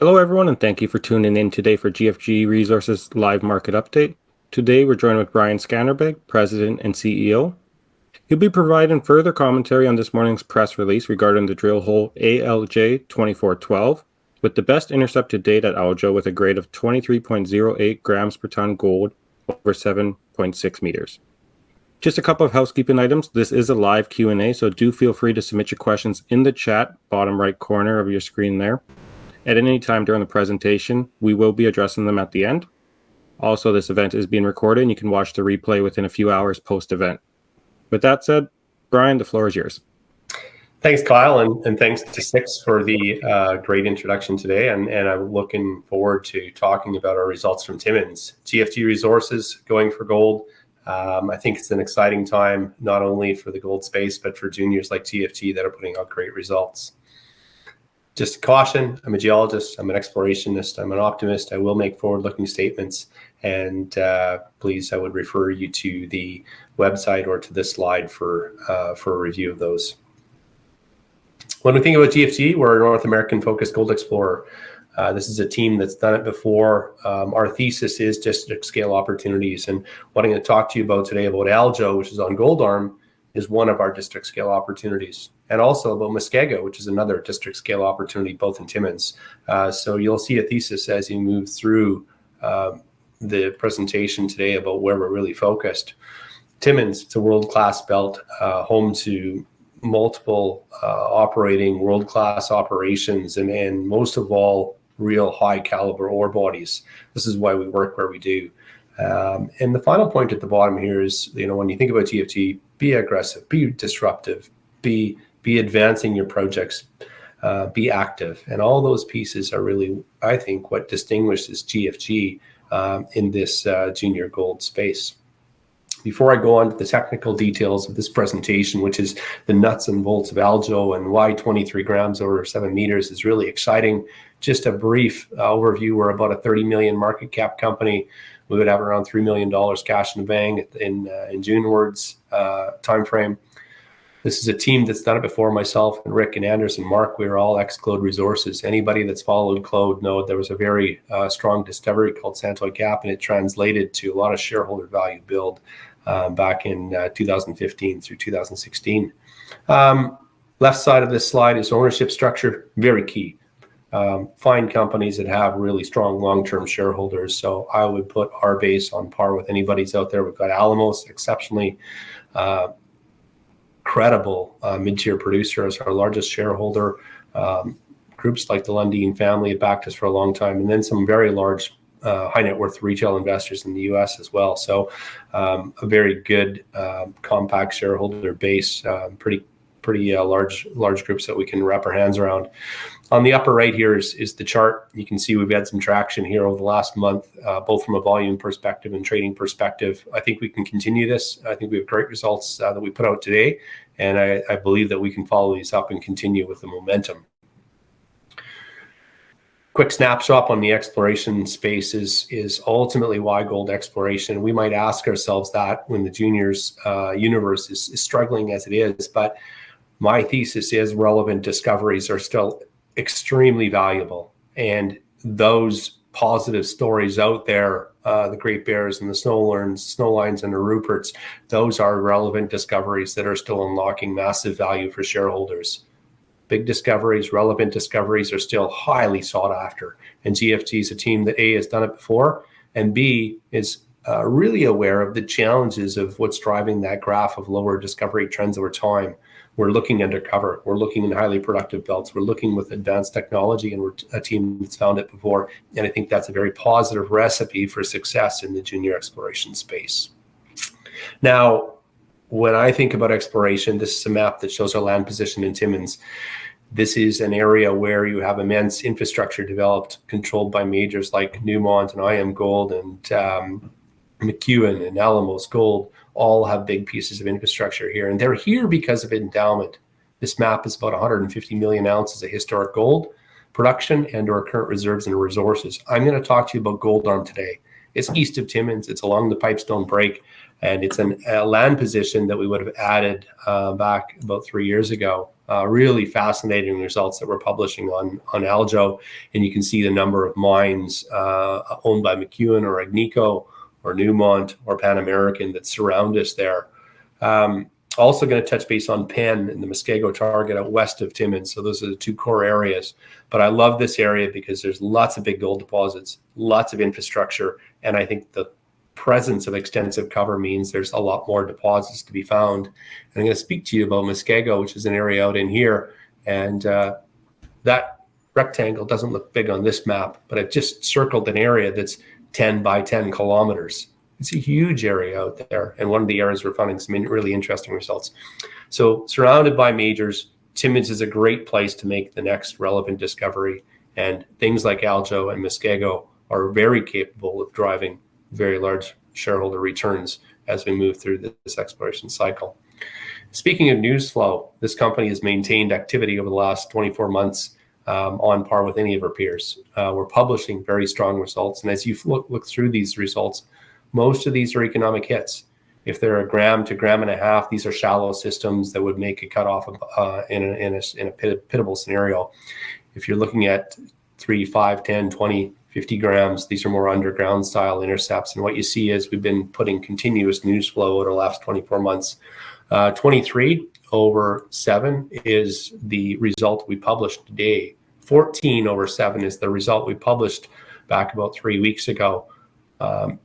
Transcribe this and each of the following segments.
Hello, everyone, and thank you for tuning in today for GFG Resources Live Market Update. Today, we're joined with Brian Skanderbeg, President and CEO. He'll be providing further commentary on this morning's press release regarding the drill hole ALJ 2412, with the best intercept to date at Aljo with a grade of 23.08 grams per ton gold over 7.6 meters. Just a couple of housekeeping items. This is a live Q&A, so do feel free to submit your questions in the chat, bottom right corner of your screen there. At any time during the presentation, we will be addressing them at the end. Also, this event is being recorded, and you can watch the replay within a few hours post-event. With that said, Brian, the floor is yours. Thanks, Kyle, and thanks to Six for the great introduction today. And I'm looking forward to talking about our results from Timmins. GFG Resources going for gold. I think it's an exciting time, not only for the gold space, but for juniors like GFG that are putting out great results. Just caution, I'm a geologist, I'm an explorationist, I'm an optimist. I will make forward-looking statements, and please, I would refer you to the website or to this slide for a review of those. When we think about GFG, we're a North American-focused gold explorer. This is a team that's done it before. Our thesis is district-scale opportunities, and what I'm going to talk to you about today about Aljo, which is on Goldarm, is one of our district scale opportunities, and also about Muskego, which is another district scale opportunity, both in Timmins. So you'll see a thesis as you move through the presentation today about where we're really focused. Timmins, it's a world-class belt, home to multiple operating world-class operations, and most of all, real high caliber ore bodies. This is why we work where we do. And the final point at the bottom here is, when you think about GFG, be aggressive, be disruptive, be advancing your projects, be active. And all those pieces are really, I think, what distinguishes GFG in this junior gold space. Before I go on to the technical details of this presentation, which is the nuts and bolts of Aljo and why 23 grams over 7 meters is really exciting, just a brief overview. We're about a 30 million market cap company. We would have around $3 million cash in the bank in June-wards timeframe. This is a team that's done it before. Myself and Rick and Anders and Mark, we were all ex-Claude Resources. Anybody that's followed Claude know there was a very strong discovery called Santoy Gap, and it translated to a lot of shareholder value build back in 2015 through 2016. Left side of this slide is ownership structure, very key. Find companies that have really strong long-term shareholders. So I would put our base on par with anybody's out there. We've got Alamos, exceptionally credible mid-tier producer as our largest shareholder. Groups like the Lundin family have backed us for a long time, and then some very large high net worth retail investors in the US as well. So a very good compact shareholder base, pretty large groups that we can wrap our hands around. On the upper right here is the chart. You can see we've had some traction here over the last month, both from a volume perspective and trading perspective. I think we can continue this. I think we have great results that we put out today, and I believe that we can follow these up and continue with the momentum. Quick snapshot on the exploration space is ultimately why gold exploration. We might ask ourselves that when the juniors universe is struggling as it is, but my thesis is relevant discoveries are still extremely valuable, and those positive stories out there, the Great Bears and the Snowlines and the Ruperts, those are relevant discoveries that are still unlocking massive value for shareholders. Big discoveries, relevant discoveries are still highly sought after, and GFG is a team that A, has done it before, and B, is really aware of the challenges of what's driving that graph of lower discovery trends over time. We're looking undercover. We're looking in highly productive belts. We're looking with advanced technology, and we're a team that's found it before. And I think that's a very positive recipe for success in the junior exploration space. Now, when I think about exploration, this is a map that shows our land position in Timmins. This is an area where you have immense infrastructure developed, controlled by majors like Newmont and IM Gold and McEwen and Alamos Gold. All have big pieces of infrastructure here, and they're here because of endowment. This map is about 150 million ounces of historic gold production and or current reserves and resources. I'm going to talk to you about Goldarm today. It's east of Timmins. It's along the Pipestone Break. And it's a land position that we would have added back about 3 years ago. Really fascinating results that we're publishing on Aljo. And you can see the number of mines owned by McEwen or Agnico or Newmont or Pan American that surround us there. Also going to touch base on Penn and the Muskego target out west of Timmins. So those are the two core areas. But I love this area because there's lots of big gold deposits, lots of infrastructure, and I think the presence of extensive cover means there's a lot more deposits to be found. And I'm going to speak to you about Muskego, which is an area out in here. And that rectangle doesn't look big on this map, but I've just circled an area that's 10 by 10 kilometers. It's a huge area out there, and one of the areas we're finding some really interesting results. So surrounded by majors, Timmins is a great place to make the next relevant discovery, and things like Aljo and Muskego are very capable of driving very large shareholder returns as we move through this exploration cycle. Speaking of news flow, this company has maintained activity over the last 24 months on par with any of our peers. We're publishing very strong results, and as you look through these results, most of these are economic hits. If they're a gram to gram and a half, these are shallow systems that would make a cutoff in a pitable scenario. If you're looking at 3, 5, 10, 20, 50 grams, these are more underground style intercepts. And what you see is we've been putting continuous news flow over the last 24 months. 23 over 7 is the result we published today. 14 over 7 is the result we published back about 3 weeks ago.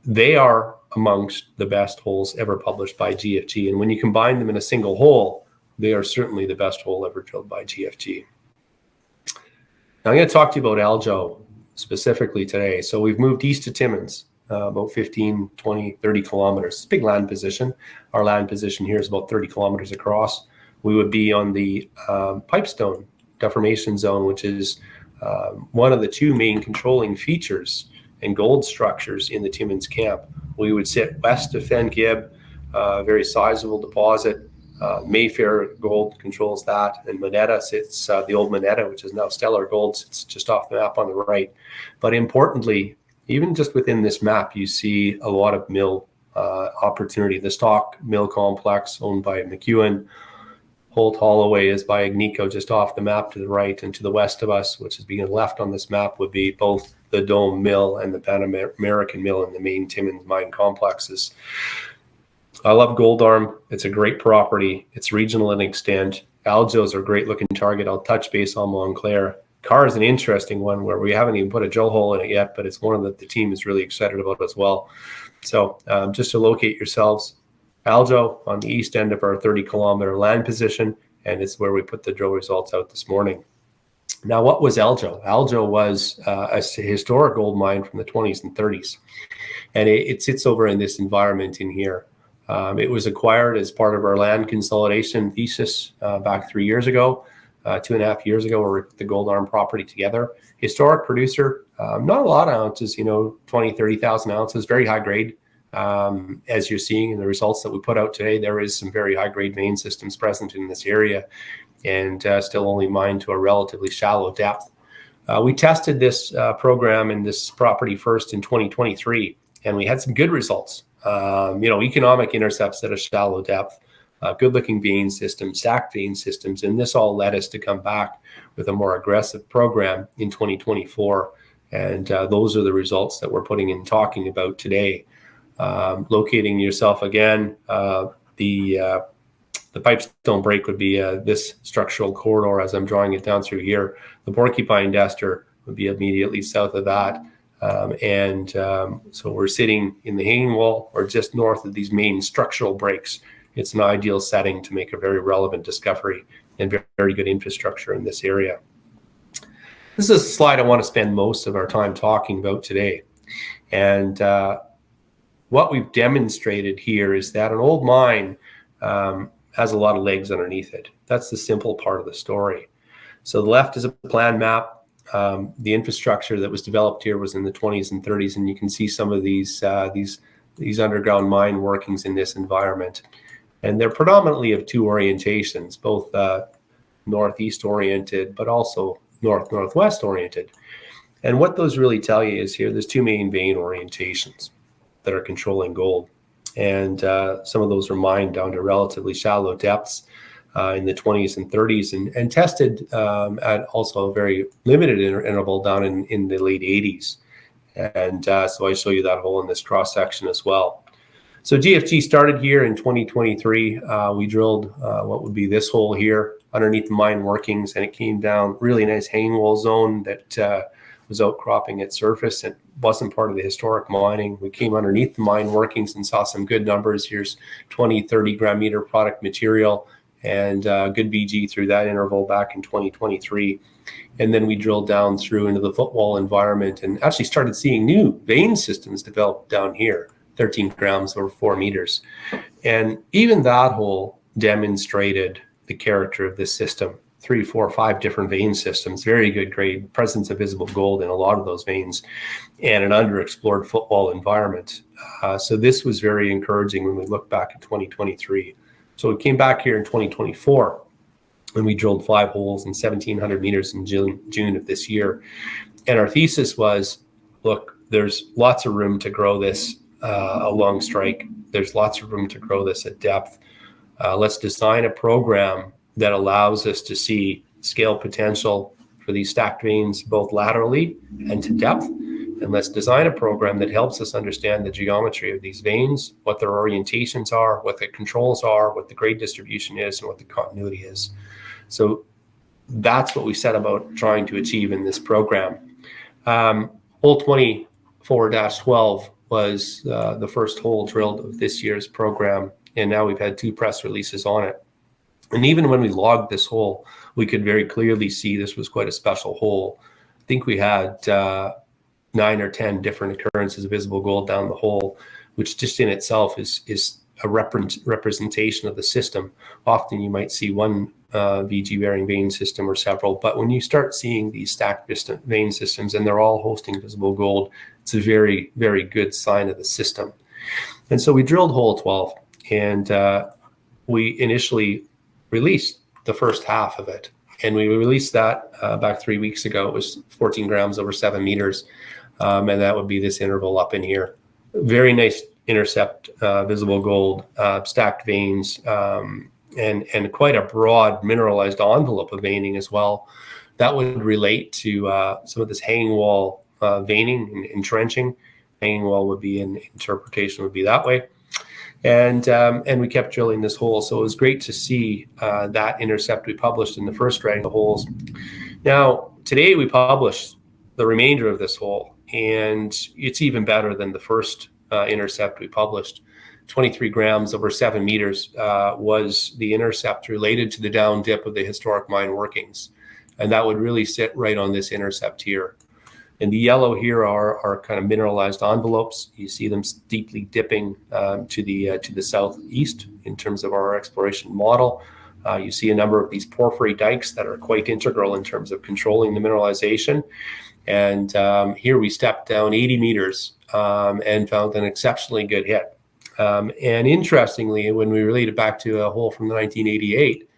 They are amongst the best holes ever published by GFG. And when you combine them in a single hole, they are certainly the best hole ever drilled by GFG. Now I'm going to talk to you about Aljo specifically today. So we've moved east to Timmins, about 15, 20, 30 kilometers. It's a big land position. Our land position here is about 30 kilometers across. We would be on the Pipestone deformation zone, which is one of the two main controlling features and gold structures in the Timmins camp. We would sit west of Fengib, very sizable deposit. Mayfair Gold controls that, and Moneta sits, the old Moneta, which is now Stellar Gold, sits just off the map on the right. But importantly, even just within this map, you see a lot of mill opportunity. The Stock Mill Complex, owned by McEwen. Holt Holloway is by Agnico, just off the map to the right, and to the west of us, which is being left on this map, would be both the Dome Mill and the Pan American Mill in the main Timmins mine complexes. I love Goldarm. It's a great property. It's regional in extent. Aljo's a great looking target. I'll touch base on Montclerg. Carr is an interesting one where we haven't even put a drill hole in it yet, but it's one that the team is really excited about as well. So just to locate yourselves, Aljo on the east end of our 30-kilometer land position, and it's where we put the drill results out this morning. Now, what was Aljo? Aljo was a historic gold mine from the 20s and 30s, and it sits over in this environment in here. It was acquired as part of our land consolidation thesis back 3 years ago, 2.5 years ago. We were the Goldarm property together. Historic producer, not a lot of ounces, 20, 30,000 ounces, very high grade. As you're seeing in the results that we put out today, there is some very high-grade vein systems present in this area, and still only mined to a relatively shallow depth. We tested this program in this property first in 2023, and we had some good results. Economic intercepts at a shallow depth, good-looking vein systems, stacked vein systems, and this all led us to come back with a more aggressive program in 2024, and those are the results that we're putting in talking about today. Locating yourself again, the Pipestone break would be this structural corridor as I'm drawing it down through here. The Porcupine Duster would be immediately south of that. So we're sitting in the hanging wall or just north of these main structural breaks. It's an ideal setting to make a very relevant discovery and very good infrastructure in this area. This is a slide I want to spend most of our time talking about today. And what we've demonstrated here is that an old mine has a lot of legs underneath it. That's the simple part of the story. So the left is a plan map. The infrastructure that was developed here was in the 20s and 30s, and you can see some of these underground mine workings in this environment. And they're predominantly of two orientations, both northeast oriented, but also north-northwest oriented. And what those really tell you is here, there's two main vein orientations that are controlling gold. And some of those were mined down to relatively shallow depths in the 20s and 30s, and tested at also a very limited interval down in the late 80s. And so I show you that hole in this cross section as well. So GFG started here in 2023. We drilled what would be this hole here underneath the mine workings, and it came down really nice hanging wall zone that was outcropping at surface. It wasn't part of the historic mining. We came underneath the mine workings and saw some good numbers. Here's 20, 30 gram meter product material, and good VG through that interval back in 2023. And then we drilled down through into the footwall environment and actually started seeing new vein systems develop down here, 13 grams over 4 meters. And even that hole demonstrated the character of this system. 3, 4, 5 different vein systems, very good grade, presence of visible gold in a lot of those veins, and an underexplored footwall environment. So this was very encouraging when we look back at 2023. So we came back here in 2024, and we drilled 5 holes in 1,700 meters in June of this year. And our thesis was, look, there's lots of room to grow this along strike. There's lots of room to grow this at depth. Let's design a program that allows us to see scale potential for these stacked veins, both laterally and to depth. And let's design a program that helps us understand the geometry of these veins, what their orientations are, what the controls are, what the grade distribution is, and what the continuity is. So that's what we set about trying to achieve in this program. Hole 24-12 was the first hole drilled of this year's program, and now we've had 2 press releases on it. And even when we logged this hole, we could very clearly see this was quite a special hole. I think we had 9 or 10 different occurrences of visible gold down the hole, which just in itself is a representation of the system. Often you might see one VG bearing vein system or several, but when you start seeing these stacked vein systems and they're all hosting visible gold, it's a very, very good sign of the system. And so we drilled hole 12, and we initially released the first half of it. And we released that back 3 weeks ago. It was 14 grams over 7 meters. And that would be this interval up in here. Very nice intercept, visible gold, stacked veins, and quite a broad mineralized envelope of veining as well. That would relate to some of this hanging wall veining and entrenching. Hanging wall would be in interpretation would be that way. And we kept drilling this hole. So it was great to see that intercept we published in the first round of holes. Now, today we published the remainder of this hole, and it's even better than the first intercept we published. 23 grams over 7 meters was the intercept related to the down dip of the historic mine workings. And that would really sit right on this intercept here. And the yellow here are kind of mineralized envelopes. You see them steeply dipping to the southeast in terms of our exploration model. You see a number of these porphyry dikes that are quite integral in terms of controlling the mineralization. And here we stepped down 80 meters and found an exceptionally good hit. And interestingly, when we related back to a hole from 1988,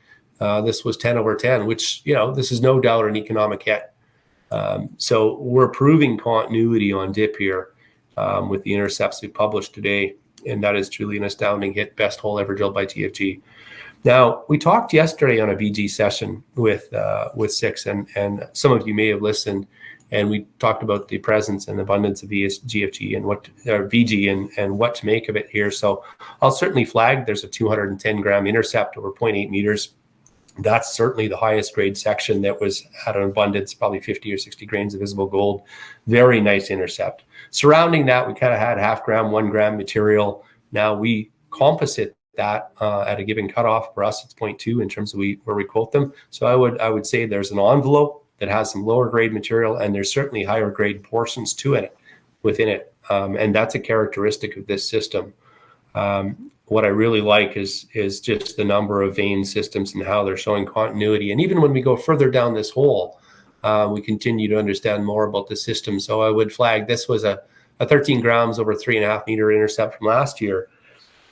this was 10 over 10, which, this is no doubt an economic hit. So we're proving continuity on dip here with the intercepts we published today, and that is truly an astounding hit, best hole ever drilled by GFG. Now, we talked yesterday on a VG session with Six, and some of you may have listened, and we talked about the presence and abundance of GFG and VG and what to make of it here. So I'll certainly flag there's a 210 gram intercept over 0.8 meters. That's certainly the highest grade section that was at an abundance, probably 50 or 60 grains of visible gold. Very nice intercept. Surrounding that, we kind of had 0.5 gram, 1 gram material. Now we composite that at a given cutoff. For us, it's 0.2 in terms of where we quote them. So I would say there's an envelope that has some lower grade material, and there's certainly higher grade portions to it within it. And that's a characteristic of this system. What I really like is just the number of vein systems and how they're showing continuity. And even when we go further down this hole, we continue to understand more about the system. So I would flag this was a 13 grams over 3.5 meter intercept from last year.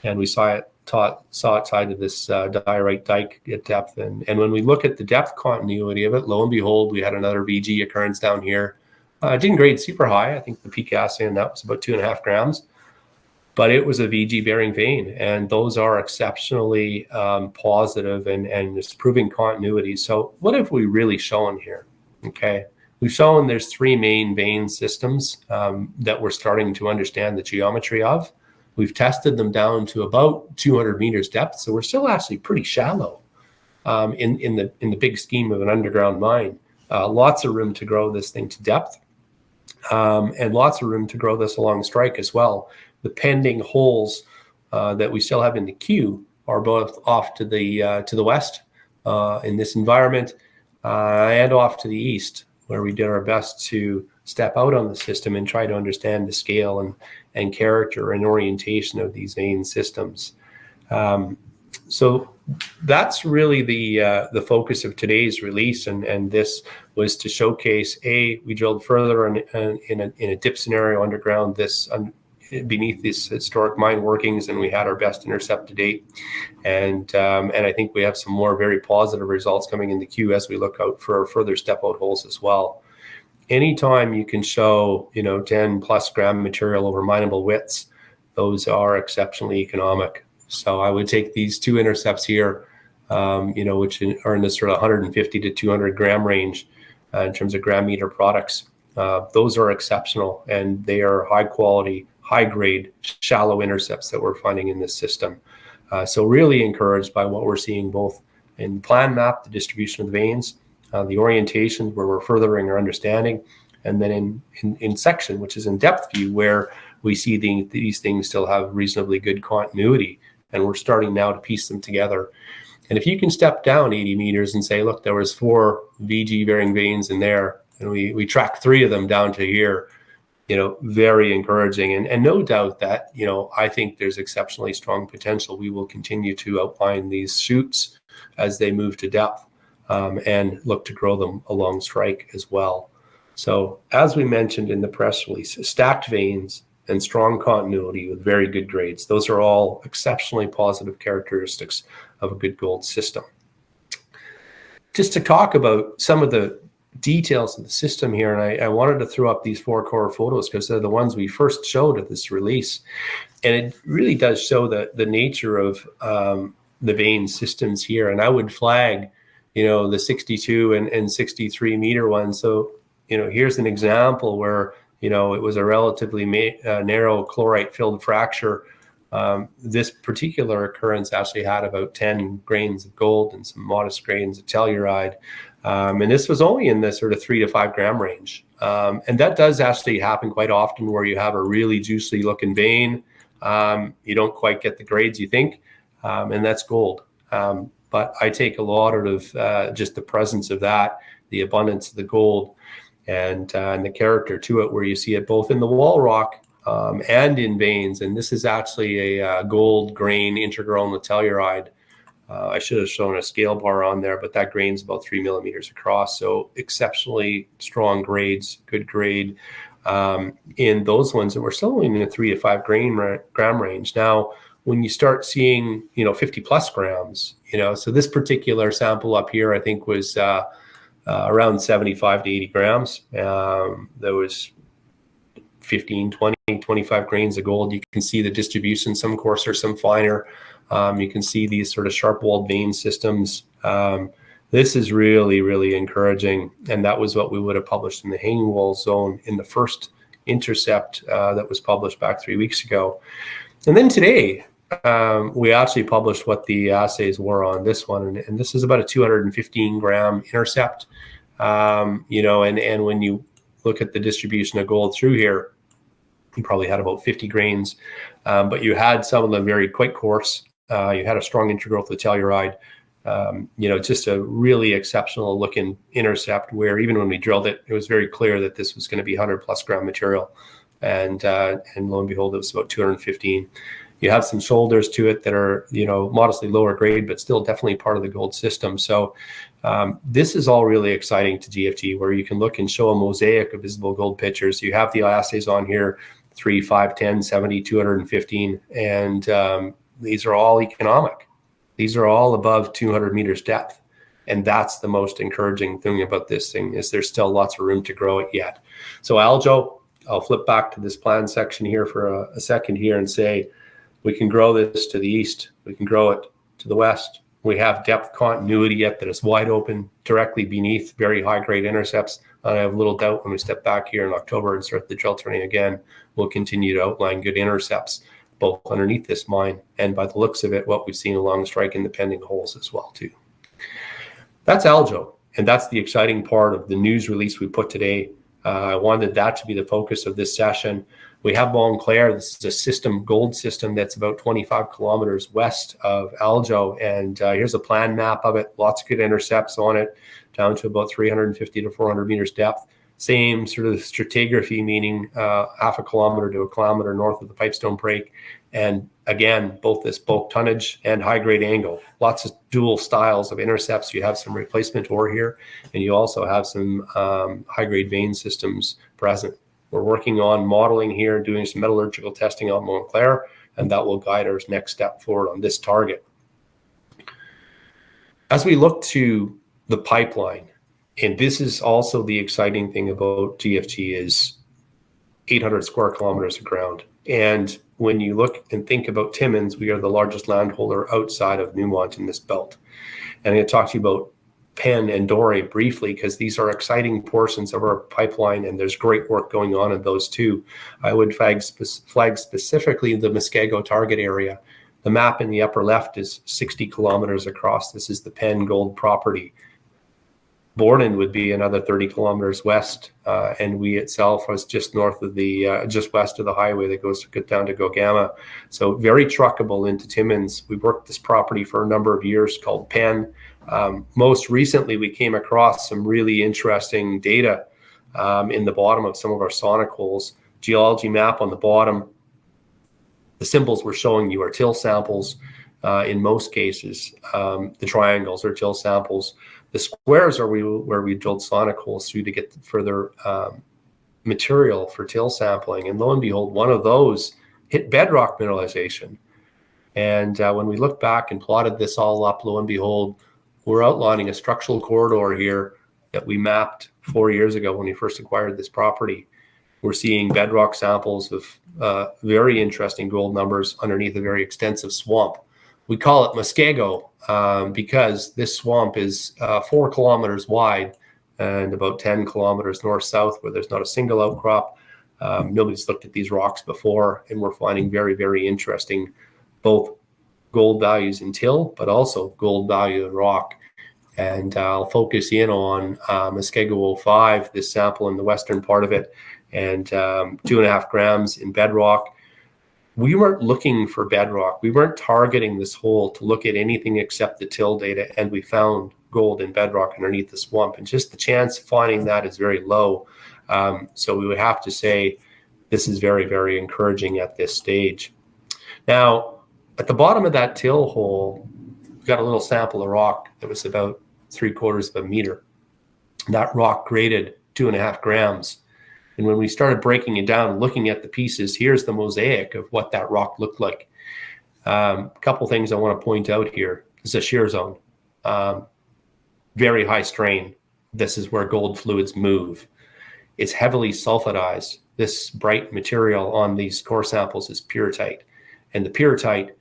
And we saw it tied to this diorite dike at depth. And when we look at the depth continuity of it, lo and behold, we had another VG occurrence down here. It didn't grade super high. I think the peak assay on that was about 2.5 grams. but it was a VG bearing vein, and those are exceptionally positive and it's proving continuity. So what have we really shown here? Okay, we've shown there's three main vein systems that we're starting to understand the geometry of. We've tested them down to about 200 meters depth, so we're still actually pretty shallow in the big scheme of an underground mine. Lots of room to grow this thing to depth, and lots of room to grow this along strike as well. The pending holes that we still have in the queue are both off to the west in this environment and off to the east, where we did our best to step out on the system and try to understand the scale and character and orientation of these vein systems. So that's really the focus of today's release, and this was to showcase, we drilled further in a dip scenario underground beneath these historic mine workings, and we had our best intercept to date, and I think we have some more very positive results coming in the queue as we look out for further step out holes as well. Anytime you can show 10 plus gram material over mineable widths, those are exceptionally economic. So I would take these two intercepts here, which are in the sort of 150 to 200 gram range in terms of gram meter products. Those are exceptional, and they are high quality, high grade, shallow intercepts that we're finding in this system. So really encouraged by what we're seeing both in plan map, the distribution of the veins, the orientation where we're furthering our understanding, and then in section, which is in depth view, where we see these things still have reasonably good continuity, and we're starting now to piece them together. And if you can step down 80 meters and say, look, there was 4 VG bearing veins in there, and we tracked 3 of them down to here, very encouraging. And no doubt that, I think there's exceptionally strong potential. We will continue to outline these shoots as they move to depth and look to grow them along strike as well. So as we mentioned in the press release, stacked veins and strong continuity with very good grades. Those are all exceptionally positive characteristics of a good gold system. Just to talk about some of the details of the system here, and I wanted to throw up these 4 core photos because they're the ones we first showed at this release. And it really does show the nature of the vein systems here. And I would flag, the 62 and 63 meter one. So, here's an example where it was a relatively narrow chlorite-filled fracture. This particular occurrence actually had about 10 grains of gold and some modest grains of telluride. And this was only in the sort of 3 to 5 gram range. And that does actually happen quite often where you have a really juicy looking vein. You don't quite get the grades you think, and that's gold. But I take a lot out of just the presence of that, the abundance of the gold, and the character to it, where you see it both in the wall rock and in veins. And this is actually a gold grain integral in the telluride. I should have shown a scale bar on there, but that grain's about 3 millimeters across. So exceptionally strong grades, good grade in those ones. And we're still only in the 3 to 5 gram range. Now, when you start seeing, 50 plus grams, so this particular sample up here, I think was around 75 to 80 grams. There was 15, 20, 25 grains of gold. You can see the distribution, some coarser, some finer. You can see these sort of sharp-walled vein systems. This is really, really encouraging. And that was what we would have published in the hanging wall zone in the first intercept that was published back 3 weeks ago. And then today, we actually published what the assays were on this one. And this is about a 215 gram intercept. And when you look at the distribution of gold through here, you probably had about 50 grains, but you had some of them very quite coarse. You had a strong integral to the telluride. Just a really exceptional looking intercept where even when we drilled it, it was very clear that this was going to be 100 plus gram material. And lo and behold, it was about 215. You have some shoulders to it that are, modestly lower grade, but still definitely part of the gold system. So this is all really exciting to GFG, where you can look and show a mosaic of visible gold pictures. You have the assays on here, 3, 5, 10, 70, 215. And these are all economic. These are all above 200 meters depth. And that's the most encouraging thing about this thing, is there's still lots of room to grow it yet. So Aljo, I'll flip back to this plan section here for a second here and say, we can grow this to the east. We can grow it to the west. We have depth continuity yet that is wide open directly beneath very high grade intercepts. I have little doubt when we step back here in October and start the drill turning again, we'll continue to outline good intercepts both underneath this mine and by the looks of it, what we've seen along strike in the pending holes as well too. That's Aljo, and that's the exciting part of the news release we put today. I wanted that to be the focus of this session. We have Montclerg. This is a gold system that's about 25 kilometers west of Aljo, and here's a plan map of it. Lots of good intercepts on it, down to about 350 to 400 meters depth. Same sort of stratigraphy, meaning half a kilometer to a kilometer north of the Pipestone Break. And again, both this bulk tonnage and high-grade angle. Lots of dual styles of intercepts. You have some replacement ore here, and you also have some high-grade vein systems present. We're working on modeling here, doing some metallurgical testing on Montclerg, and that will guide our next step forward on this target. As we look to the pipeline, and this is also the exciting thing about GFG, is 800 square kilometers of ground. And when you look and think about Timmins, we are the largest landholder outside of Newmont in this belt. And I'm going to talk to you about Penn and Dore briefly, because these are exciting portions of our pipeline, and there's great work going on in those two. I would flag specifically the Muskego target area. The map in the upper left is 60 kilometers across. This is the Penn gold property. Borden would be another 30 kilometers west, and we itself was just north of the, just west of the highway that goes down to Gogama. So very truckable into Timmins. We worked this property for a number of years called Penn. Most recently, we came across some really interesting data in the bottom of some of our sonic holes. Geology map on the bottom. The symbols we're showing you are till samples in most cases. The triangles are till samples. The squares are where we drilled sonic holes through to get further material for till sampling. And lo and behold, one of those hit bedrock mineralization. And when we looked back and plotted this all up, lo and behold, we're outlining a structural corridor here that we mapped 4 years ago when we first acquired this property. We're seeing bedrock samples of very interesting gold numbers underneath a very extensive swamp. We call it Muskego because this swamp is 4 kilometers wide and about 10 kilometers north-south, where there's not a single outcrop. Nobody's looked at these rocks before, and we're finding very, very interesting both gold values in till, but also gold value in rock. And I'll focus in on Muskego 05, this sample in the western part of it, and 2.5 grams in bedrock. We weren't looking for bedrock. We weren't targeting this hole to look at anything except the till data, and we found gold in bedrock underneath the swamp. And just the chance of finding that is very low. So we would have to say this is very, very encouraging at this stage. Now, at the bottom of that till hole, we've got a little sample of rock that was about 3/4 of a meter. That rock graded 2.5 grams. And when we started breaking it down, looking at the pieces, here's the mosaic of what that rock looked like. A couple things I want to point out here. This is a shear zone. Very high strain. This is where gold fluids move. It's heavily sulfidized. This bright material on these core samples is pyrrhotite. And the pyrrhotite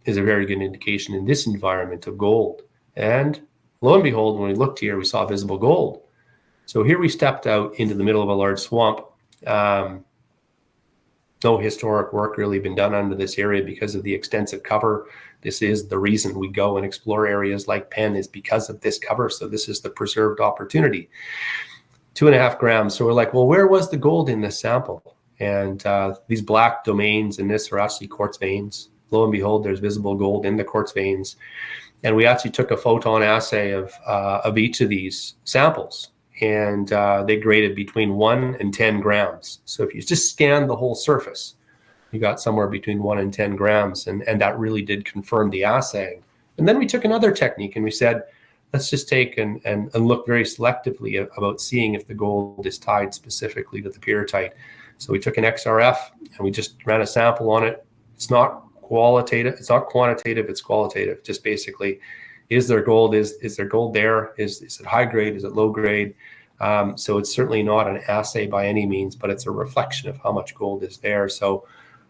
is a very good indication in this environment of gold. And lo and behold, when we looked here, we saw visible gold. So here we stepped out into the middle of a large swamp. No historic work really been done under this area because of the extensive cover. This is the reason we go and explore areas like Penn, is because of this cover. So this is the preserved opportunity. 2.5 grams. So we're like, well, where was the gold in this sample? And these black domains in this are actually quartz veins. Lo and behold, there's visible gold in the quartz veins. And we actually took a photon assay of each of these samples. And they graded between 1 and 10 grams. So if you just scan the whole surface, you got somewhere between 1 and 10 grams. And that really did confirm the assay. And then we took another technique and we said, let's just take and look very selectively about seeing if the gold is tied specifically to the pyrrhotite. So we took an XRF and we just ran a sample on it. It's not qualitative. It's not quantitative. It's qualitative. Just basically, is there gold? Is there gold there? Is it high grade? Is it low grade? So it's certainly not an assay by any means, but it's a reflection of how much gold is there. So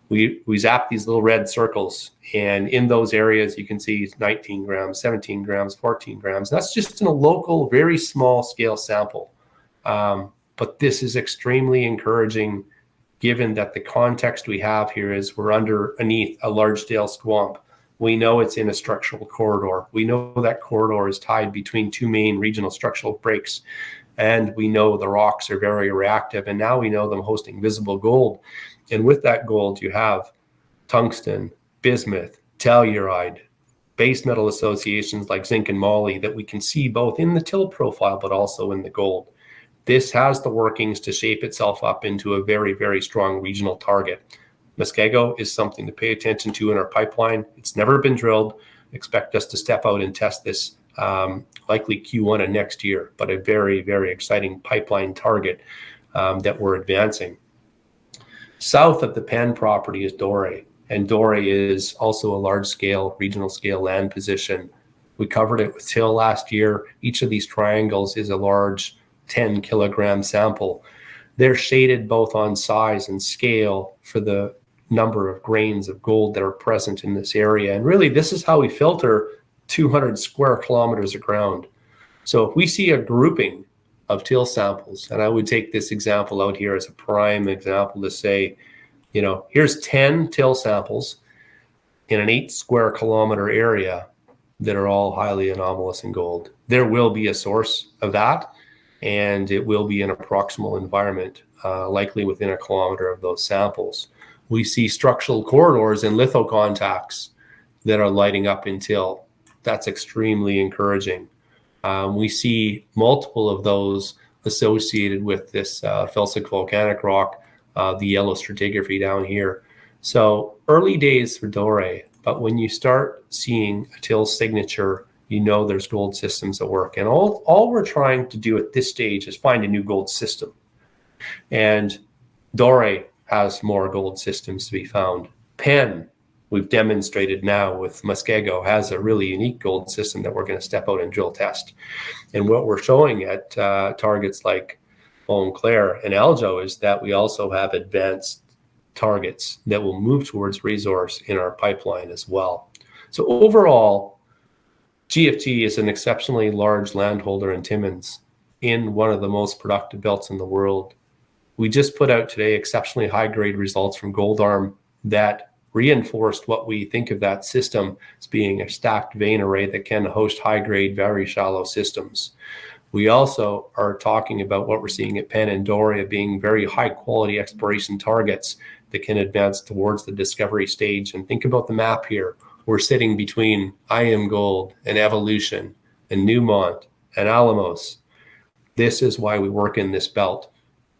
we zap these little red circles, and in those areas you can see 19 grams, 17 grams, 14 grams. That's just in a local, very small scale sample. But this is extremely encouraging given that the context we have here is we're underneath a large-scale swamp. We know it's in a structural corridor. We know that corridor is tied between two main regional structural breaks. And we know the rocks are very reactive. And now we know them hosting visible gold. And with that gold, you have tungsten, bismuth, telluride, base metal associations like zinc and moly that we can see both in the till profile, but also in the gold. This has the workings to shape itself up into a very, very strong regional target. Muskego is something to pay attention to in our pipeline. It's never been drilled. Expect us to step out and test this likely Q1 of next year, but a very, very exciting pipeline target that we're advancing. South of the Penn property is Dore, and Dore is also a large-scale, regional-scale land position. We covered it with till last year. Each of these triangles is a large 10-kilogram sample. They're shaded both on size and scale for the number of grains of gold that are present in this area. And really, this is how we filter 200 square kilometers of ground. So if we see a grouping of till samples, and I would take this example out here as a prime example to say, you know, here's 10 till samples in an 8 square kilometer area that are all highly anomalous in gold. There will be a source of that, and it will be in a proximal environment, likely within a kilometer of those samples. We see structural corridors and lithocontacts that are lighting up in till. That's extremely encouraging. We see multiple of those associated with this felsic volcanic rock, the yellow stratigraphy down here. So early days for Dore, but when you start seeing a till signature, you know there's gold systems at work. And all we're trying to do at this stage is find a new gold system. And Dore has more gold systems to be found. Penn, we've demonstrated now with Muskego, has a really unique gold system that we're going to step out and drill test. And what we're showing at targets like Montclerg and Aljo is that we also have advanced targets that will move towards resource in our pipeline as well. So overall, GFG is an exceptionally large landholder in Timmins in one of the most productive belts in the world. We just put out today exceptionally high-grade results from Goldarm that reinforced what we think of that system as being a stacked vein array that can host high-grade, very shallow systems. We also are talking about what we're seeing at Penn and Dore being very high-quality exploration targets that can advance towards the discovery stage. And think about the map here. We're sitting between IAMGOLD and Evolution and Newmont and Alamos. This is why we work in this belt.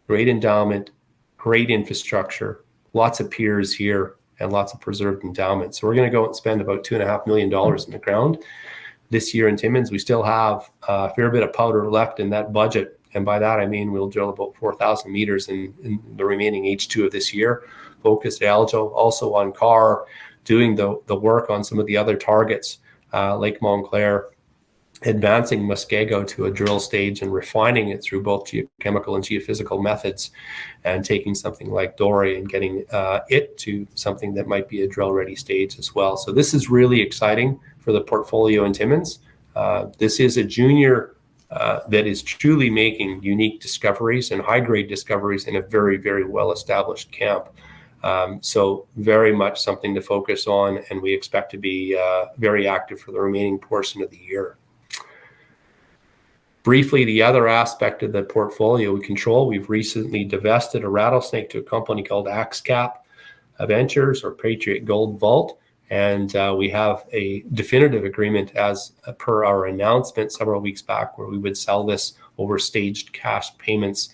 Great endowment, great infrastructure, lots of piers here, and lots of preserved endowment. So we're going to go and spend about $2.5 million in the ground this year in Timmins. We still have a fair bit of powder left in that budget. And by that, I mean we'll drill about 4,000 meters in the remaining H2 of this year. Focused Aljo, also on CAR, doing the work on some of the other targets, Lake Montclerg, advancing Muskego to a drill stage and refining it through both geochemical and geophysical methods, and taking something like Dore and getting it to something that might be a drill-ready stage as well. So this is really exciting for the portfolio in Timmins. This is a junior that is truly making unique discoveries and high-grade discoveries in a very, very well-established camp. So very much something to focus on, and we expect to be very active for the remaining portion of the year. Briefly, the other aspect of the portfolio we control, we've recently divested a rattlesnake to a company called AxeCap Ventures or Patriot Gold Vault. And we have a definitive agreement as per our announcement several weeks back where we would sell this over staged cash payments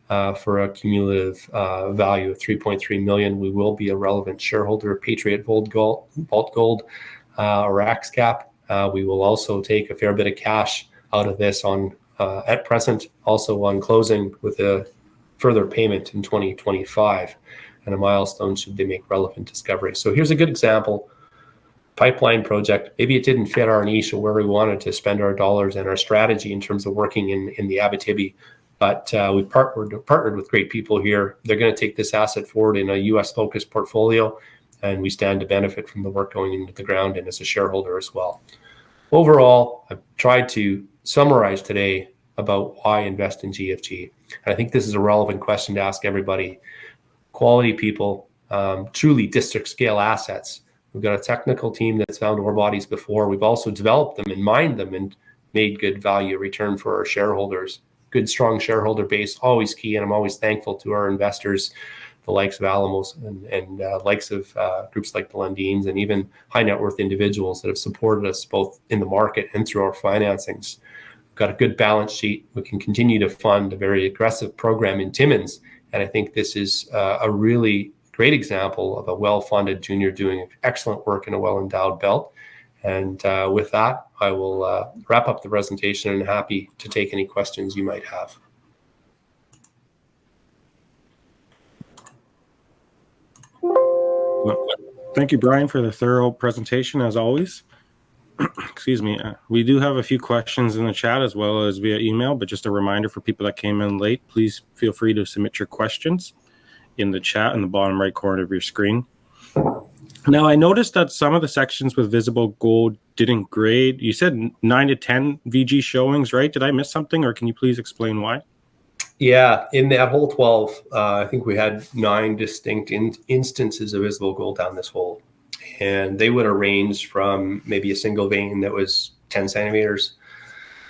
for a cumulative value of $3.3 million. We will be a relevant shareholder of Patriot Vault Gold or AxeCap. We will also take a fair bit of cash out of this on at present, also on closing with a further payment in 2025 and a milestone should they make relevant discovery. So here's a good example. Pipeline project. Maybe it didn't fit our niche or where we wanted to spend our dollars and our strategy in terms of working in the Abitibi, But we've partnered with great people here. They're going to take this asset forward in a U.S.-focused portfolio, and we stand to benefit from the work going into the ground and as a shareholder as well. Overall, I've tried to summarize today about why invest in GFG. And I think this is a relevant question to ask everybody. Quality people, truly district scale assets. We've got a technical team that's found ore bodies before. We've also developed them and mined them and made good value return for our shareholders. Good, strong shareholder base, always key. And I'm always thankful to our investors, the likes of Alamos and likes of groups like the Lundins and even high net worth individuals that have supported us both in the market and through our financings. We've got a good balance sheet. We can continue to fund a very aggressive program in Timmins. And I think this is a really great example of a well-funded junior doing excellent work in a well-endowed belt. And with that, I will wrap up the presentation and happy to take any questions you might have. Well, thank you, Brian, for the thorough presentation, as always. Excuse me. We do have a few questions in the chat as well as via email, but just a reminder for people that came in late, please feel free to submit your questions in the chat in the bottom right corner of your screen. Now, I noticed that some of the sections with visible gold didn't grade. You said 9 to 10 VG showings, right? Did I miss something, or can you please explain why? Yeah, in that hole 12, I think we had 9 distinct instances of visible gold down this hole. And they would have ranged from maybe a single vein that was 10 centimeters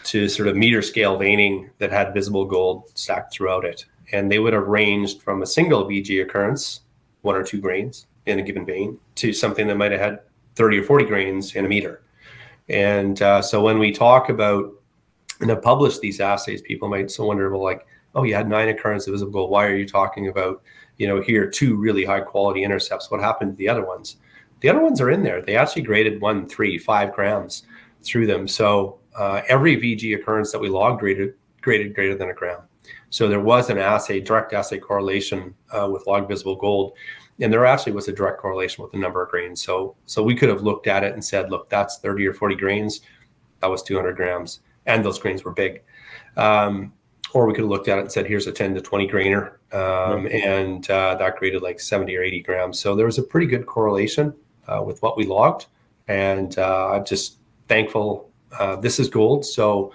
to sort of meter scale veining that had visible gold stacked throughout it. And they would have ranged from a single VG occurrence, 1 or 2 grains in a given vein, to something that might have had 30 or 40 grains in a meter. And so when we talk about and have published these assays, people might so wonder, well, like, oh, you had 9 occurrences of visible gold. Why are you talking about, here 2 really high quality intercepts? What happened to the other ones? The other ones are in there. They actually graded 1, 3, 5 grams through them. So every VG occurrence that we logged graded greater than a gram. So there was an assay, direct assay correlation with log visible gold. And there actually was a direct correlation with the number of grains. So we could have looked at it and said, look, that's 30 or 40 grains. That was 200 grams. And those grains were big. Or we could have looked at it and said, here's a 10 to 20 grainer. And that graded like 70 or 80 grams. So there was a pretty good correlation with what we logged. And I'm just thankful. This is gold. So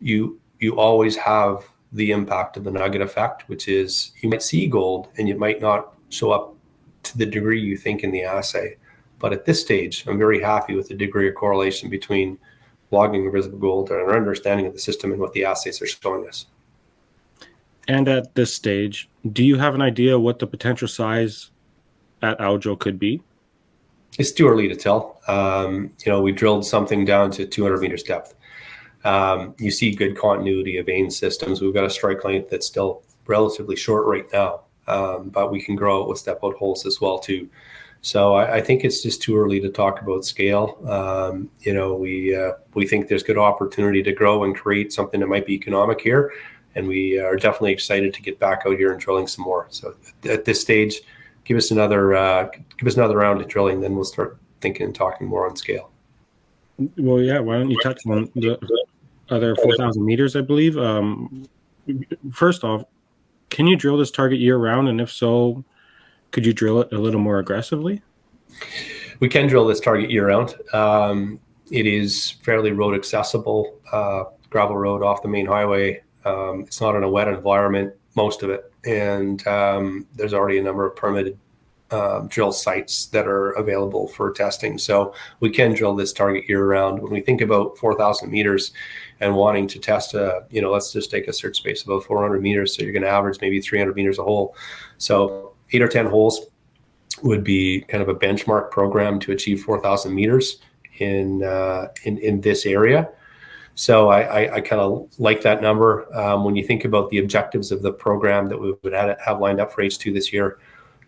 you always have the impact of the nugget effect, which is you might see gold and it might not show up to the degree you think in the assay. But at this stage, I'm very happy with the degree of correlation between logging of visible gold and our understanding of the system and what the assays are showing us. And at this stage, do you have an idea what the potential size at Aljo could be? It's too early to tell. We drilled something down to 200 meters depth. You see good continuity of vein systems. We've got a strike length that's still relatively short right now, but we can grow it with step out holes as well too. So I think it's just too early to talk about scale. We think there's good opportunity to grow and create something that might be economic here, and we are definitely excited to get back out here and drilling some more. So at this stage, give us another round of drilling, then we'll start thinking and talking more on scale. Well, yeah. Why don't you touch on the other 4,000 meters, I believe? First off, can you drill this target year round? And if so, could you drill it a little more aggressively? We can drill this target year round. It is fairly road accessible, gravel road off the main highway. It's not in a wet environment, most of it. And there's already a number of permitted drill sites that are available for testing. So we can drill this target year round. When we think about 4,000 meters and wanting to test, let's just take a search space of about 400 meters. So you're going to average maybe 300 meters a hole. So 8 or 10 holes would be kind of a benchmark program to achieve 4,000 meters in this area. So I kind of like that number. When you think about the objectives of the program that we would have lined up for H2 this year,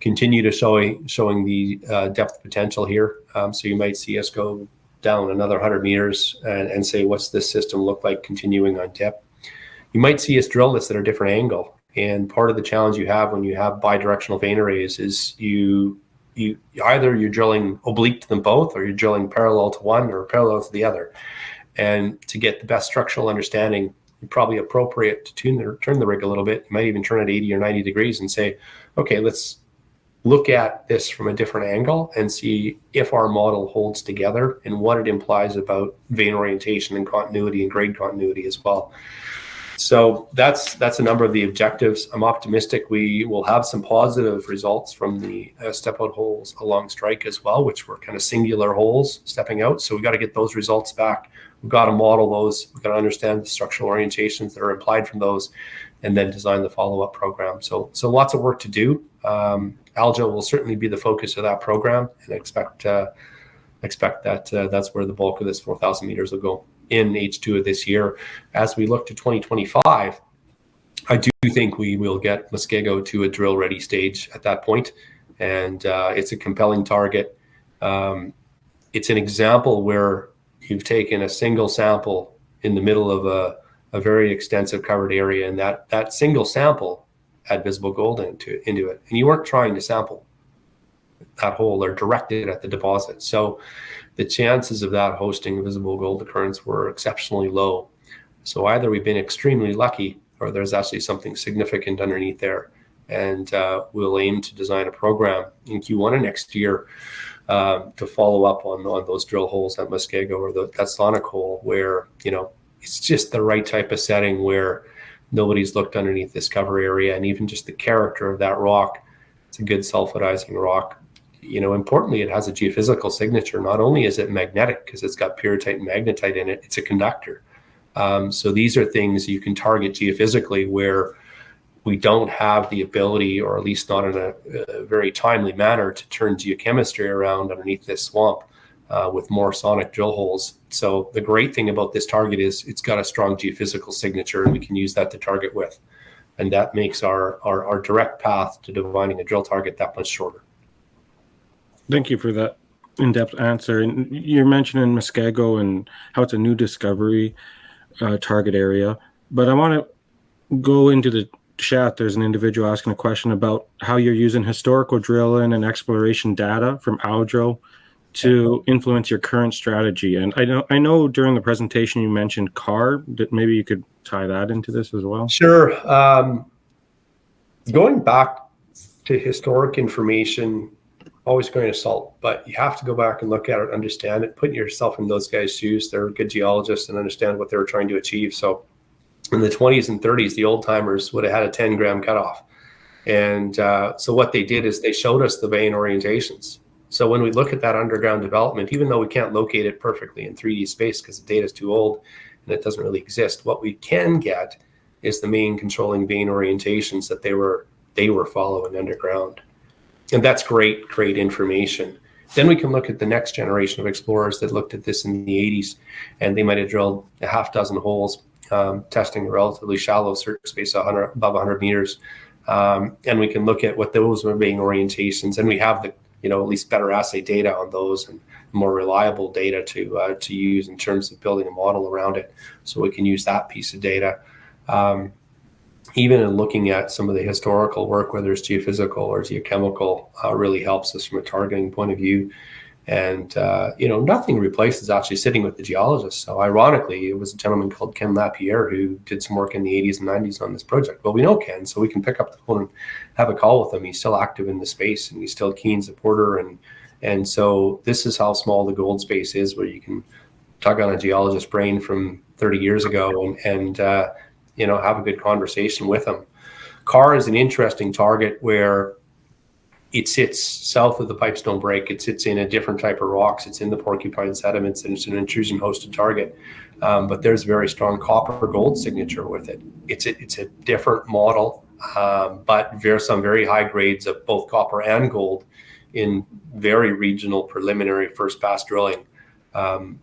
continue to showing the depth potential here. So you might see us go down another 100 meters and say, what's this system look like continuing on depth? You might see us drill this at a different angle. And part of the challenge you have when you have bidirectional vein arrays is you either you're drilling oblique to them both, or you're drilling parallel to one or parallel to the other. And to get the best structural understanding, probably appropriate to turn the rig a little bit. You might even turn it 80 or 90 degrees and say, okay, let's look at this from a different angle and see if our model holds together and what it implies about vein orientation and continuity and grade continuity as well. So that's a number of the objectives. I'm optimistic we will have some positive results from the step out holes along strike as well, which were kind of singular holes stepping out. So we got to get those results back. We've got to model those. We've got to understand the structural orientations that are implied from those, and then design the follow-up program. So lots of work to do. Aljo will certainly be the focus of that program, and expect that that's where the bulk of this 4,000 meters will go in H2 of this year. As we look to 2025, I do think we will get Muskego to a drill ready stage at that point, and it's a compelling target. It's an example where you've taken a single sample in the middle of a very extensive covered area, and that single sample had visible gold into it, and you weren't trying to sample that hole or directed at the deposit. So the chances of that hosting visible gold occurrence were exceptionally low. So either we've been extremely lucky, or there's actually something significant underneath there. And we'll aim to design a program in Q1 of next year to follow up on those drill holes at Muskego or that sonic hole, where it's just the right type of setting where nobody's looked underneath this cover area, and even just the character of that rock. It's a good sulfidizing rock. Importantly, it has a geophysical signature. Not only is it magnetic because it's got pyrrhotite and magnetite in it, it's a conductor. So these are things you can target geophysically where we don't have the ability, or at least not in a very timely manner, to turn geochemistry around underneath this swamp with more sonic drill holes. So the great thing about this target is it's got a strong geophysical signature, and we can use that to target with. And that makes our direct path to defining a drill target that much shorter. Thank you for that in-depth answer. And you're mentioning Muskego and how it's a new discovery target area. But I want to go into the chat. There's an individual asking a question about how you're using historical drilling and exploration data from Aljo to influence your current strategy. And I know during the presentation you mentioned CAR. That maybe you could tie that into this as well. Sure. Going back to historic information, always going to assault, but you have to go back and look at it, understand it, put yourself in those guys' shoes. They're good geologists and understand what they were trying to achieve. So in the 20s and 30s, the old timers would have had a 10-gram cutoff. And so what they did is they showed us the vein orientations. So when we look at that underground development, even though we can't locate it perfectly in 3D space because the data is too old and it doesn't really exist, what we can get is the main controlling vein orientations that they were following underground. And that's great information. Then we can look at the next generation of explorers that looked at this in the 80s, and they might have drilled a half dozen holes, testing a relatively shallow surface space above 100 meters. And we can look at what those were being orientations, and we have the at least better assay data on those and more reliable data to use in terms of building a model around it. So we can use that piece of data. Even in looking at some of the historical work, whether it's geophysical or geochemical, really helps us from a targeting point of view. And, nothing replaces actually sitting with the geologist. So ironically, it was a gentleman called Ken Lapierre who did some work in the 80s and 90s on this project. Well, we know Ken, so we can pick up the phone and have a call with him. He's still active in the space, and he's still a keen supporter. And so this is how small the gold space is, where you can tug on a geologist's brain from 30 years ago and have a good conversation with them. CAR is an interesting target where it sits south of the Pipestone Break. It sits in a different type of rocks. It's in the porcupine sediments, and it's an intrusion-hosted target. But there's very strong copper-gold signature with it. It's a different model, but there's some very high grades of both copper and gold in very regional preliminary first-pass drilling.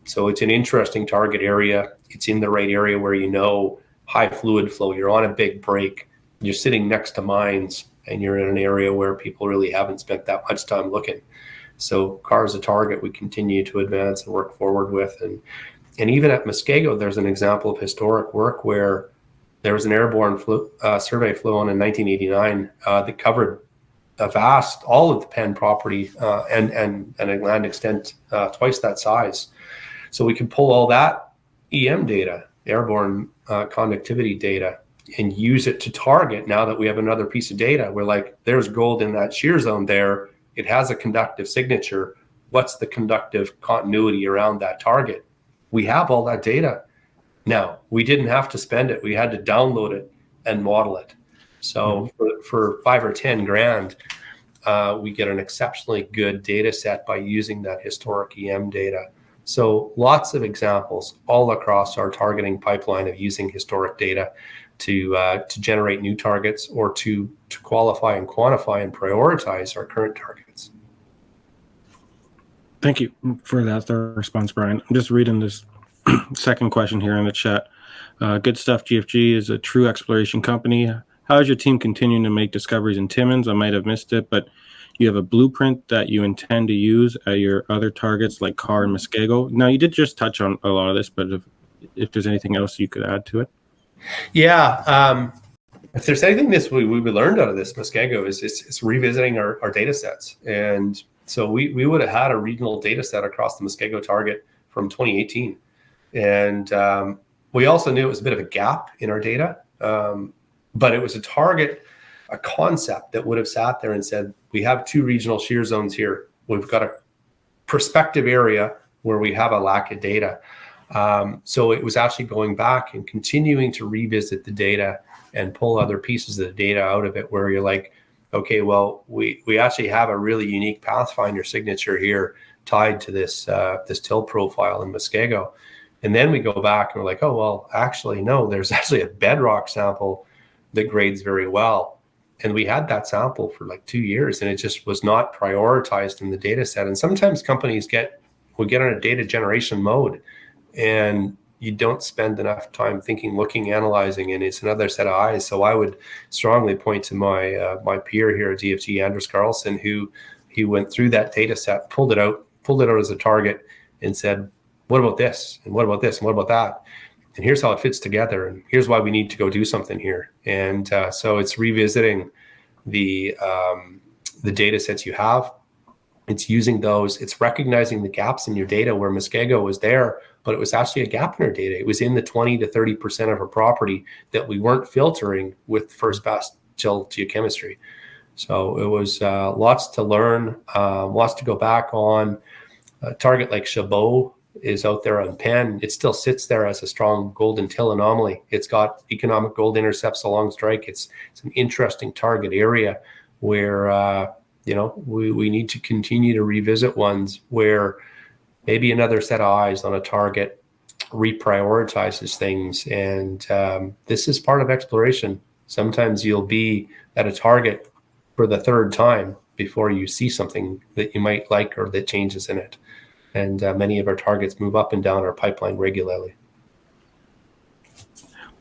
So it's an interesting target area. It's in the right area where high fluid flow. You're on a big break. You're sitting next to mines, and you're in an area where people really haven't spent that much time looking. So CAR is a target we continue to advance and work forward with. And even at Muskego, there's an example of historic work where there was an airborne survey flown in 1989 that covered all of the Penn property and a land extent twice that size. So we can pull all that EM data airborne conductivity data and use it to target. Now that we have another piece of data, we're like, there's gold in that shear zone there. It has a conductive signature. What's the conductive continuity around that target? We have all that data. Now, we didn't have to spend it. We had to download it and model it. So for 5 or 10 grand, we get an exceptionally good data set by using that historic EM data. So lots of examples all across our targeting pipeline of using historic data to generate new targets or to qualify and quantify and prioritize our current targets. Thank you for that thorough response, Brian. I'm just reading this second question here in the chat. Good stuff. GFG is a true exploration company. How is your team continuing to make discoveries in Timmins? I might have missed it, but you have a blueprint that you intend to use at your other targets like Carr and Muskego. Now, you did just touch on a lot of this, but if there's anything else you could add to it. Yeah. If there's anything we learned out of this Muskego is it's revisiting our data sets. And so we would have had a regional data set across the Muskego target from 2018. And we also knew it was a bit of a gap in our data, but it was a target, a concept that would have sat there and said, we have 2 regional shear zones here. We've got a prospective area where we have a lack of data. So it was actually going back and continuing to revisit the data and pull other pieces of the data out of it where you're like, okay, well, we actually have a really unique Pathfinder signature here tied to this till profile in Muskego. And then we go back and we're like, oh, well, actually, no, there's actually a bedrock sample that grades very well. And we had that sample for like 2 years and it just was not prioritized in the data set. And sometimes companies will get on a data generation mode and you don't spend enough time thinking, looking, analyzing, and it's another set of eyes. So I would strongly point to my peer here at GFG, Anders Carlson, who he went through that data set, pulled it out as a target and said, what about this? And what about this? And what about that? And here's how it fits together. And here's why we need to go do something here. And so it's revisiting the data sets you have. It's using those. It's recognizing the gaps in your data where Muskego was there, but it was actually a gap in our data. It was in the 20 to 30% of our property that we weren't filtering with first pass chill geochemistry. So it was lots to learn, lots to go back on. A target like Chabot is out there on Penn. It still sits there as a strong golden till anomaly. It's got economic gold intercepts along strike. It's an interesting target area where we need to continue to revisit ones where maybe another set of eyes on a target reprioritizes things. And this is part of exploration. Sometimes you'll be at a target for the 3rd time before you see something that you might like or that changes in it. And many of our targets move up and down our pipeline regularly.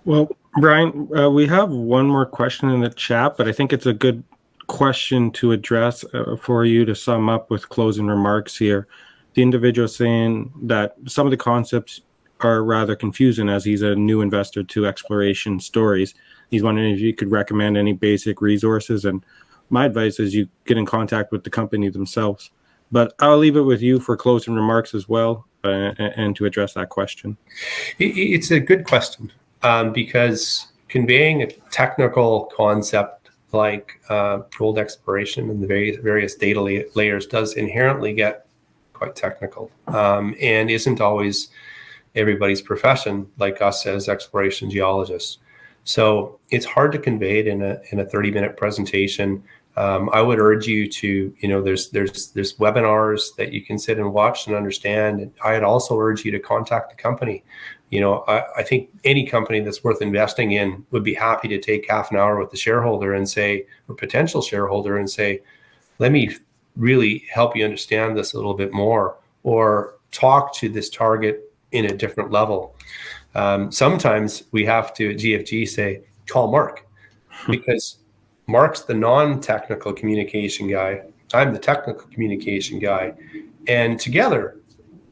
Well, Brian, we have one more question in the chat, but I think it's a good question to address for you to sum up with closing remarks here. The individual saying that some of the concepts are rather confusing as he's a new investor to exploration stories. He's wondering if you could recommend any basic resources. And my advice is you get in contact with the company themselves. But I'll leave it with you for closing remarks as well and to address that question. It's a good question because conveying a technical concept like gold exploration and the various data layers does inherently get quite technical and isn't always everybody's profession like us as exploration geologists. So it's hard to convey it in a 30-minute presentation. I would urge you to, there's webinars that you can sit and watch and understand. And I'd also urge you to contact the company. I think any company that's worth investing in would be happy to take half an hour with the shareholder and say, or potential shareholder and say, let me really help you understand this a little bit more, or talk to this target in a different level. Sometimes we have to at GFG say, call Mark, because Mark's the non-technical communication guy. I'm the technical communication guy. And together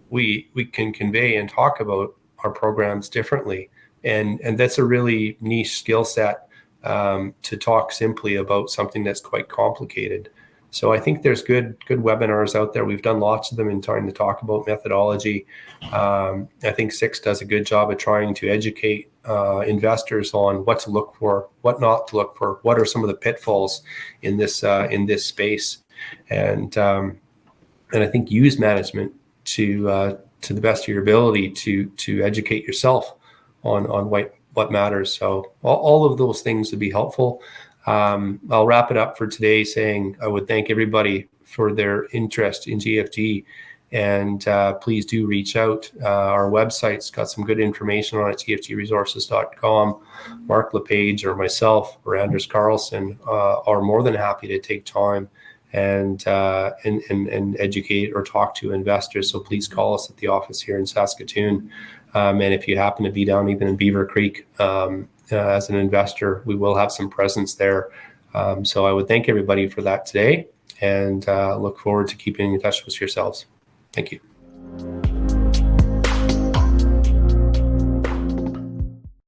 we can convey and talk about our programs differently. And that's a really niche skill set to talk simply about something that's quite complicated. So I think there's good webinars out there. We've done lots of them in trying to talk about methodology. I think SIX does a good job of trying to educate investors on what to look for, what not to look for, what are some of the pitfalls in this space, and I think use management to the best of your ability to educate yourself on what matters. So all of those things would be helpful. I'll wrap it up for today saying I would thank everybody for their interest in GFG, and please do reach out. Our website's got some good information on it, gfgresources.com. Mark LePage or myself or Anders Carlson are more than happy to take time and educate or talk to investors. So please call us at the office here in Saskatoon. And if you happen to be down even in Beaver Creek as an investor, we will have some presence there. So I would thank everybody for that today, and look forward to keeping in touch with yourselves. Thank you.